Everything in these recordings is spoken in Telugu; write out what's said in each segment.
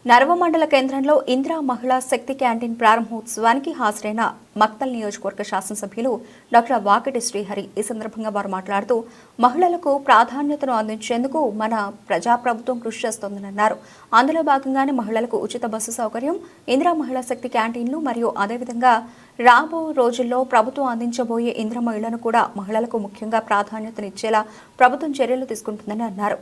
నర్వ మండల కేంద్రంలో ఇందిరా మహిళా శక్తి క్యాంటీన్ ప్రారంభోత్సవానికి హాజరైన మక్తల్ నియోజకవర్గ శాసనసభ్యులు డాక్టర్ వాకిటి శ్రీహరి ఈ సందర్భంగా వారు మాట్లాడుతూ మహిళలకు ప్రాధాన్యతను అందించేందుకు మన ప్రజాప్రభుత్వం కృషి చేస్తోందని అన్నారు. అందులో భాగంగానే మహిళలకు ఉచిత బస్సు సౌకర్యం, ఇందిరా మహిళా శక్తి క్యాంటీన్లు మరియు అదేవిధంగా రాబో రోజుల్లో ప్రభుత్వం అందించబోయే ఇందిరా మహిళను కూడా మహిళలకు ముఖ్యంగా ప్రాధాన్యతనిచ్చేలా ప్రభుత్వం చర్యలు తీసుకుంటుందని అన్నారు.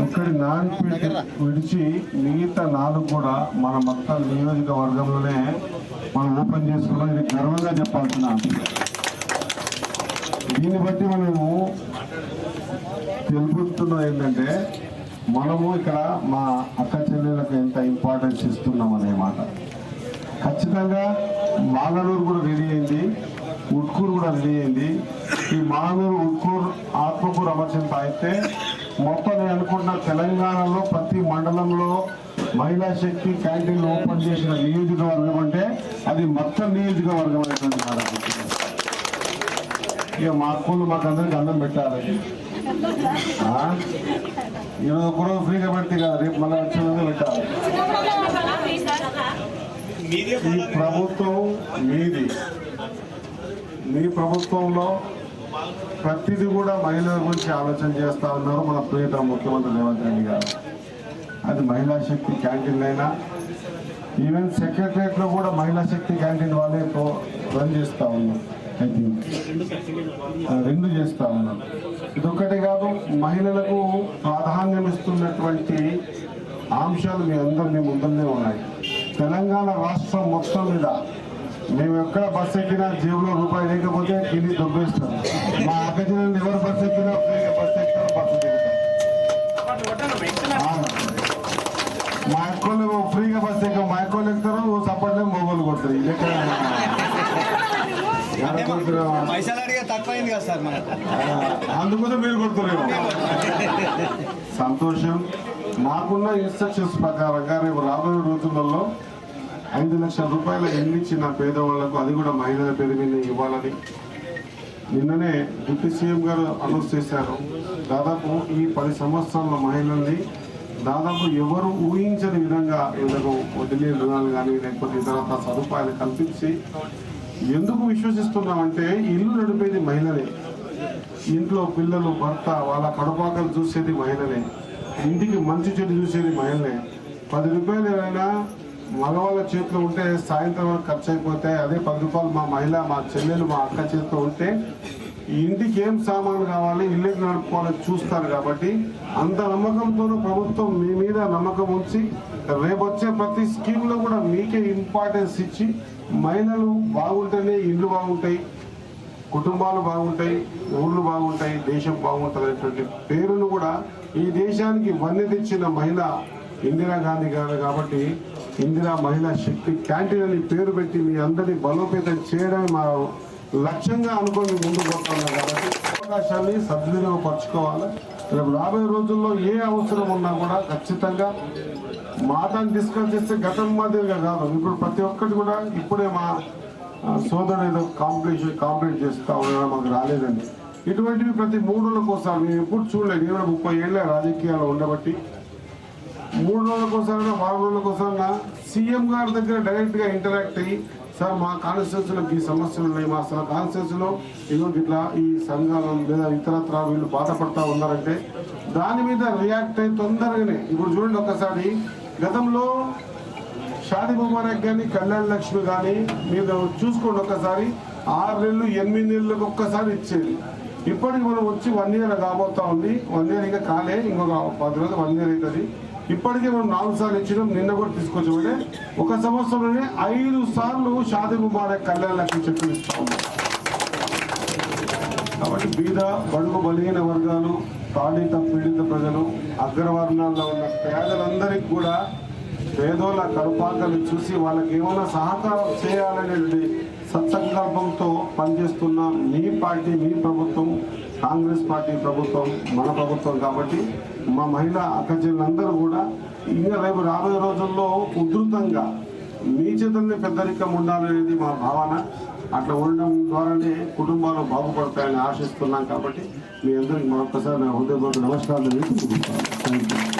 ఒక్కడి నాలుగు విడిచి మిగతా 4 కూడా మన మొత్తం నియోజకవర్గంలోనే మనం ఓపెన్ చేసుకున్నాం. ఇది గర్వంగా చెప్పాల్సిన అంశం. దీన్ని బట్టి మనము తెలుపుతున్నది ఏంటంటే మనము ఇక్కడ మా అక్క చెల్లెలకు ఎంత ఇంపార్టెన్స్ ఇస్తున్నాం అనే మాట. ఖచ్చితంగా మాగనూరు కూడా రెడీ అయింది, ఉట్కూరు కూడా రెడీ అయింది. ఈ మాగనూరు, ఉట్కూరు, ఆత్మకూరు అమర్చింత అయితే మొత్తం నేను అనుకుంటున్న తెలంగాణలో ప్రతి మండలంలో మహిళా శక్తి క్యాంటీన్లు ఓపెన్ చేసిన నియోజకవర్గం అంటే అది మొత్తం నియోజకవర్గం అనేటువంటి మాట. ఇక మా అక్కలు మాకు అందరికి అన్నం పెట్టాలి. ఈరోజు కూడా ఫ్రీగా పెడితే కదా, రేపు మళ్ళీ వచ్చే పెట్టాలి. ఈ ప్రభుత్వం మీది. మీ ప్రభుత్వంలో ప్రతిదీ కూడా మహిళల గురించి ఆలోచన చేస్తా ఉన్నారు మన ప్రియతమ ముఖ్యమంత్రి రేవంత్ రెడ్డి గారు. అది మహిళా శక్తి క్యాంటీన్ అయినా, ఈవెన్ సెక్రటరియట్ లో కూడా మహిళా శక్తి క్యాంటీన్ వాళ్ళే రన్ చేస్తా ఉన్నారు. ఐ థింక్ 2 చేస్తా ఉన్నారు. ఇదొక్కటి కాదు, మహిళలకు ప్రాధాన్యం ఇస్తున్నటువంటి అంశాలు మీ అందరి ముందరనే ఉన్నాయి. తెలంగాణ రాష్ట్రం మొత్తం మీద మేము ఎక్కడ బస్సు ఎక్కినా జేబులో రూపాయి లేకపోతే కింది దొబ్బేస్తాం. మా అక్క చెల్లెలు ఎవరు బస్సు ఎక్కినా ఫ్రీగా బస్సు ఎక్కుతారు, బస్సు దిగుతారు. మా అక్కలు ఫ్రీగా బస్సు ఎక్క మా అక్కలు ఎక్కుతారు, సపోర్ట్లే మొగోలు కొడతారు. ఇది ఎక్కడ అందుకోసం మీరు కొడుతున్నారు. సంతోషం. మాకున్న ఇన్స్ట్రక్షన్స్ ప్రకారంగా రేపు రాబోయే రోజులలో 5 లక్షల రూపాయల ఇల్లు ఇచ్చిన పేదవాళ్లకు, అది కూడా మహిళల పేరు మీద ఇవ్వాలని నిన్ననే డిప్యూటీ సీఎం గారు అనౌన్స్ చేశారు. దాదాపు ఈ 10 సంవత్సరాల మహిళల్ని దాదాపు ఎవరు ఊహించని విధంగా వీళ్ళకు వదిలే రుణాలు కానీ లేకపోతే ఇతర సదుపాయాలు కల్పించి, ఎందుకు విశ్వసిస్తున్నామంటే ఇల్లు నడిపేది మహిళలే, ఇంట్లో పిల్లలు, భర్త, వాళ్ళ కడుపాకలు చూసేది మహిళలే, ఇంటికి మంచి చెడు చూసేది మహిళలే. 10 రూపాయలు ఏమైనా మగవాళ్ళ చేతిలో ఉంటే సాయంత్రం వరకు ఖర్చు అయిపోతే, అదే 10 రూపాయలు మా మహిళ, మా చెల్లెలు, మా అక్క చేతిలో ఉంటే ఈ ఇంటికి ఏం సామాను కావాలి, ఇల్లుకి నడుపుకోవాలని చూస్తారు. కాబట్టి అంత నమ్మకంతోనూ ప్రభుత్వం మీ మీద నమ్మకం ఉంచి రేపు వచ్చే ప్రతి స్కీమ్లో కూడా మీకే ఇంపార్టెన్స్ ఇచ్చి, మహిళలు బాగుంటేనే ఇల్లు బాగుంటాయి, కుటుంబాలు బాగుంటాయి, ఊళ్ళు బాగుంటాయి, దేశం బాగుంటుంది అనేటువంటి పేరును కూడా ఈ దేశానికి వన్నె తెచ్చిన మహిళ ఇందిరాగాంధీ గారు. కాబట్టి ఇందిరా మహిళా శక్తి క్యాంటీన్ అని పేరు పెట్టి మీ అందరినీ బలోపేతం చేయడమే మా లక్ష్యంగా అనుకొని ముందుకు పోతున్నాం. కాబట్టి అవకాశాన్ని సద్వినియోగపరచుకోవాలి. రేపు రాబోయే రోజుల్లో ఏ అవసరం ఉన్నా కూడా ఖచ్చితంగా మాతో డిస్కస్ చేస్తే గతం మాదిరిగా కాదు, ఇప్పుడు ప్రతి ఒక్కటి కూడా ఇప్పుడే మా సోదరుడు ఏదో కాంప్లీట్ చేస్తా ఉన్నా మాకు రాలేదండి. ఇటువంటివి ప్రతి 3 రోజులకోసారి మేము ఎప్పుడు చూడలేదు. నేను 30 ఏళ్ళ రాజకీయాల్లో ఉండబట్టి 3 రోజులకోసారైనా 4 రోజులకోసారైనా సీఎం గారి దగ్గర డైరెక్ట్గా ఇంటరాక్ట్ అయ్యి, సార్ మా కాన్స్టిట్యూన్సీలో ఈ సమస్యలు ఉన్నాయి, మా కాన్స్టిట్యూన్సీలో ఇదిగోండి ఇట్లా ఈ సంఘాలు లేదా ఇతరత్ర వీళ్ళు బాధపడతా ఉన్నారంటే దాని మీద రియాక్ట్ అయ్యి తొందరగానే. ఇప్పుడు చూడండి, ఒక్కసారి గతంలో షాదీ ముబారక్ కానీ కళ్యాణ లక్ష్మి కానీ మీరు చూసుకోండి, ఒక్కసారి 6 నెలలు 8 నెలలకు ఒక్కసారి ఇచ్చేది. ఇప్పటికి మనం వచ్చి 1 ఇయర్ కాబోతా ఉంది. 1 ఇయర్ ఇంకా కాలే, ఇంకొక 10 రోజులు 1 ఇయర్ అవుతుంది. ఇప్పటికే మనం 4 సార్లు ఇచ్చినాం. నిన్న కూడా తీసుకొచ్చామంటే 1 సంవత్సరంలోనే 5 సార్లు షాదీ ముబారక్ కళ్యాణ లక్ష్మి చెక్కులు ఇస్తాం. కాబట్టి బీద బడుగు బలహీన వర్గాలు, తాడిత పీడిత ప్రజలు, అగ్రవర్ణాల్లో ఉన్న పేదలందరికీ కూడా పేదోళ్ళ కడుపాకలు చూసి వాళ్ళకి ఏమైనా సహకారం చేయాలనే సత్సంకల్పంతో పనిచేస్తున్న మీ పార్టీ, మీ ప్రభుత్వం, కాంగ్రెస్ పార్టీ ప్రభుత్వం, మన ప్రభుత్వం. కాబట్టి మా మహిళా అక్కచెల్లెలందరూ కూడా ఇంకా రేపు రాబోయే రోజుల్లో ఉధృతంగా మీ చేతుల్ని పెద్దరికం ఉండాలనేది మా భావన. అట్లా ఉండడం ద్వారానే కుటుంబాలు బాగుపడతాయని ఆశిస్తున్నాం. కాబట్టి మీ అందరికి మరొకసారి నా హృదయపూర్వక నమస్కారాలు. Thank you.